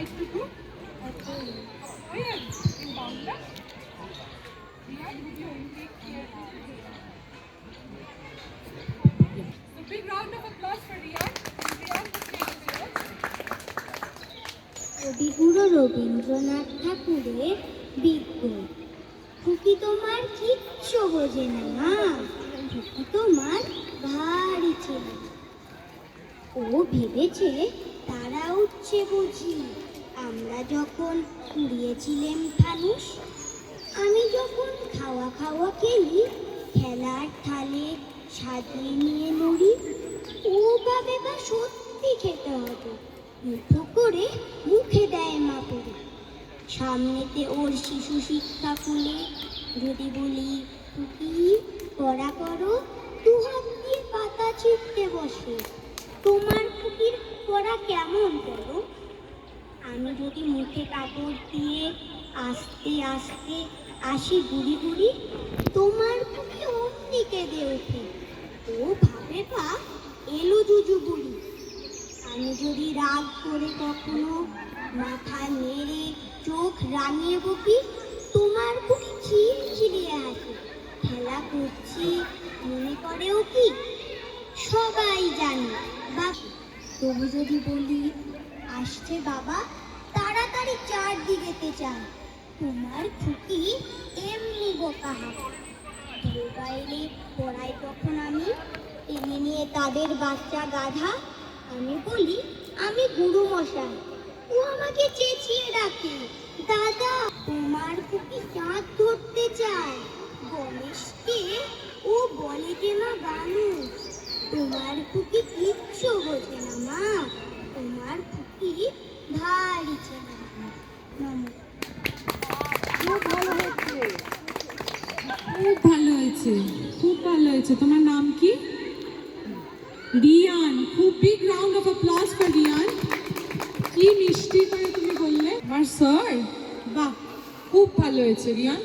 একটু in Bangla. Riyan, would you indicate here? So big round of applause for Riyan. Riyan, the stage is yours. কবিগুরু রবীন্দ্রনাথ ঠাকুরের বিদ্রোহ। খুকি তোমার কিচ্ছু বোঝে না মা, খুকি তোমার ভারী ছেলে। ও ভেবেছে তারা উঠছে বুঝি আমরা যখন কুড়িয়েছিলেন ফানুস। আমি যখন খাওয়া খাওয়া খেলি খেলার থালে সাজিয়ে নিয়ে নড়ি, ও ভাবে বা সত্যি খেতে হবে, মুঠো করে মুখে দেয় মা পড়ে। সামনেতে ওর শিশু শিক্ষা খুলে যদি বলি খুকি পড়া করো, দু হাত দিয়ে পাতা ছিঁড়তে বসে। তোমার খুকির পড়া কেমন করো? আমি যদি মুখে কাপড় দিয়ে আস্তে আস্তে আসি গুড়ি গুড়ি, তোমার খুকি অমনি কেঁদে ওঠে। ও ভাবে বা এলো জুজু বুড়ি। আমি যদি রাগ করে কখনো মাথা নেড়ে চোখ রাঙিয়ে বকি, তোমার খুকি খিলখিলিয়ে আসে। খেলা করছি মনে করেও কি সবাই জানে বাকি। তবু যদি বলি আসছে বাবা, তাড়াতাড়ি চারদিকেতে চান, তোমার খুকি এমনি বোকা হবে। বাইরে পড়াই তখন আমি টেনে নিয়ে তাদের বাচ্চা গাধা। আমি বলি আমি গুরু মশাই, ও আমাকে চেঁচিয়ে ডাকে দাদা। তোমার খুকি চাঁদ ধরতে চায় গণেশকে, ও বলে যে মা মানুষ। তোমার খুকি কিচ্ছু বোঝে না মা, তোমার খুকি ভারী ছেলে। খুব ভালো হয়েছে। খুব ভালো হয়েছে, খুব ভালো হয়েছে। তোমার নাম কি? রিয়ান। খুব big round of applause for Riyan. কি মিষ্টি করে তুমি বললে আমার স্যার। বাহ, খুব ভালো হয়েছে রিয়ান।